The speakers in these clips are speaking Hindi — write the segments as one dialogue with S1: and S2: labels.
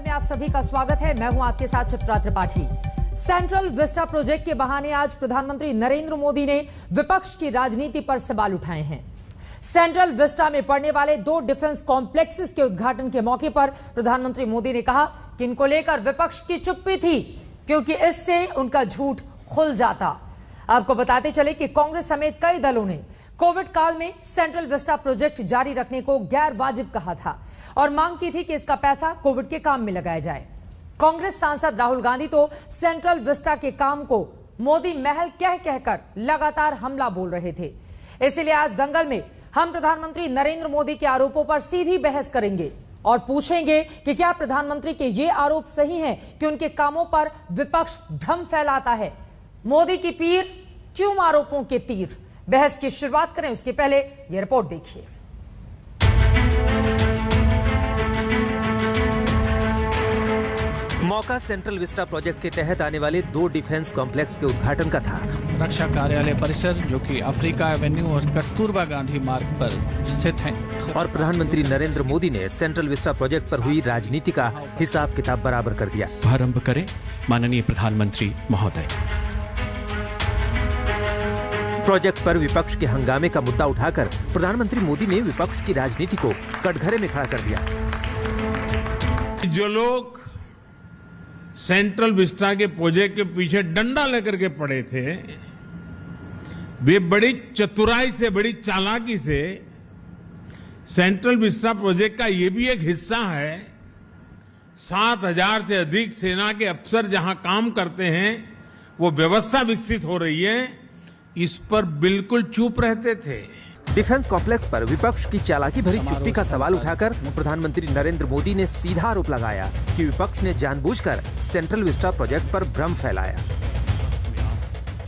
S1: दंगल में आप सभी का स्वागत है। मैं हूं आपके साथ Chitra Tripathi. Central Vista project के बहाने आज प्रधानमंत्री नरेंद्र मोदी ने विपक्ष की राजनीति पर सवाल उठाए हैं। सेंट्रल विस्टा में पड़ने वाले 2 डिफेंस कॉम्प्लेक्सेस के उद्घाटन के मौके पर प्रधानमंत्री मोदी ने कहा कि इनको लेकर विपक्ष की चुप्पी थी, क्योंकि इससे उनका झूठ खुल जाता। आपको बताते चले कि कांग्रेस समेत कई दलों ने कोविड काल में सेंट्रल विस्टा प्रोजेक्ट जारी रखने को गैर वाजिब कहा था और मांग की थी कि इसका पैसा कोविड के काम में लगाया जाए। कांग्रेस सांसद राहुल गांधी तो सेंट्रल विस्टा के काम को मोदी महल कहकर लगातार हमला बोल रहे थे। इसलिए आज दंगल में हम प्रधानमंत्री नरेंद्र मोदी के आरोपों पर सीधी बहस करेंगे और पूछेंगे कि क्या प्रधानमंत्री के ये आरोप सही हैं कि उनके कामों पर विपक्ष भ्रम फैलाता है। मोदी की पीर, क्यों आरोपों के तीर। बहस की शुरुआत करें उसके पहले ये रिपोर्ट देखिए।
S2: मौका सेंट्रल विस्टा प्रोजेक्ट के तहत आने वाले 2 डिफेंस कॉम्प्लेक्स के उद्घाटन का था।
S3: रक्षा कार्यालय परिसर जो कि अफ्रीका एवेन्यू और कस्तूरबा गांधी मार्ग पर स्थित है।
S2: और प्रधानमंत्री नरेंद्र मोदी ने सेंट्रल विस्टा प्रोजेक्ट पर हुई राजनीति का हिसाब किताब बराबर कर दिया।
S4: आरंभ करें माननीय प्रधानमंत्री महोदय।
S2: प्रोजेक्ट पर विपक्ष के हंगामे का मुद्दा उठाकर प्रधानमंत्री मोदी ने विपक्ष की राजनीति को कटघरे में खड़ा कर दिया।
S5: जो लोग सेंट्रल विस्टा के प्रोजेक्ट के पीछे डंडा लेकर के पड़े थे, वे बड़ी चतुराई से, बड़ी चालाकी से सेंट्रल विस्टा प्रोजेक्ट का ये भी एक हिस्सा है। 7,000 से अधिक सेना के अफसर जहां काम करते हैं, वो व्यवस्था विकसित हो रही है, इस पर बिल्कुल चुप रहते थे।
S2: डिफेंस कॉम्प्लेक्स पर विपक्ष की चालाकी भरी चुप्पी का सवाल उठाकर प्रधानमंत्री नरेंद्र मोदी ने सीधा आरोप लगाया कि विपक्ष ने जानबूझकर सेंट्रल विस्टा प्रोजेक्ट पर भ्रम फैलाया,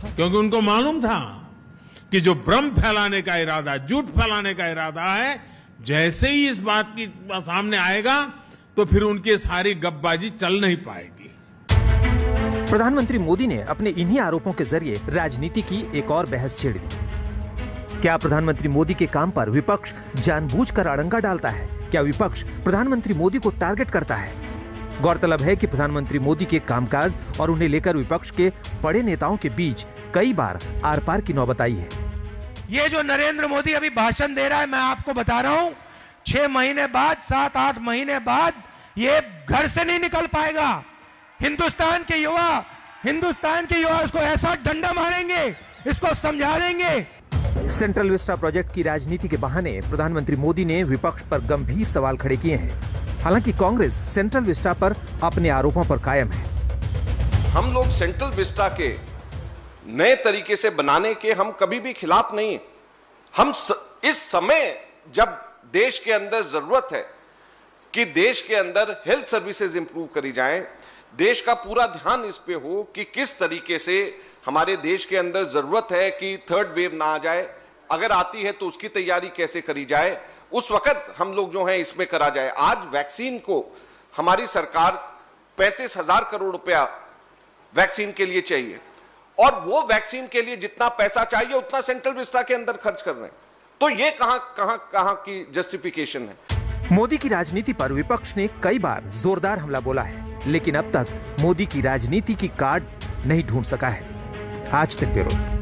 S5: क्योंकि उनको मालूम था कि जो भ्रम फैलाने का इरादा, झूठ फैलाने का इरादा है, जैसे ही इस बात की सामने आएगा तो फिर उनकी सारी गपबाजी चल नहीं पाएगी।
S2: प्रधानमंत्री मोदी ने अपने इन्हीं आरोपों के जरिए राजनीति की एक और बहस छेड़ दी। क्या प्रधानमंत्री मोदी के काम पर विपक्ष जानबूझकर अड़ंगा डालता है? क्या विपक्ष प्रधानमंत्री मोदी को टारगेट करता है? गौरतलब है कि प्रधानमंत्री मोदी के कामकाज और उन्हें लेकर विपक्ष के बड़े नेताओं के बीच कई बार आर पार की नौबत आई है।
S6: ये जो नरेंद्र मोदी अभी भाषण दे रहा है, मैं आपको बता रहा हूं, 6 महीने बाद, 7-8 महीने बाद ये घर से नहीं निकल पाएगा। हिंदुस्तान के युवा इसको ऐसा डंडा मारेंगे, इसको समझा देंगे।
S2: सेंट्रल विस्टा प्रोजेक्ट की राजनीति के बहाने प्रधानमंत्री मोदी ने विपक्ष पर गंभीर सवाल खड़े किए हैं। हालांकि कांग्रेस सेंट्रल विस्टा पर अपने आरोपों पर कायम है।
S7: हम लोग सेंट्रल विस्टा के नए तरीके से बनाने के हम कभी भी खिलाफ नहीं। हम इस समय जब देश के अंदर जरूरत है कि देश के अंदर हेल्थ सर्विसेज इंप्रूव करी जाएं, देश का पूरा ध्यान इस पे हो कि किस तरीके से हमारे देश के अंदर जरूरत है कि 3rd वेव ना आ जाए, अगर आती है तो उसकी तैयारी कैसे करी जाए, उस वक्त हम लोग जो है इसमें करा जाए। आज वैक्सीन को हमारी सरकार 35,000 करोड़ रुपया वैक्सीन के लिए चाहिए और वो वैक्सीन के लिए जितना पैसा चाहिए उतना सेंट्रल विस्टा के अंदर खर्च कर रहे हैं। तो ये कहां की जस्टिफिकेशन है?
S2: मोदी की राजनीति पर विपक्ष ने कई बार जोरदार हमला बोला है, लेकिन अब तक मोदी की राजनीति की कार्ड नहीं ढूंढ सका है। आज तक ब्यूरो।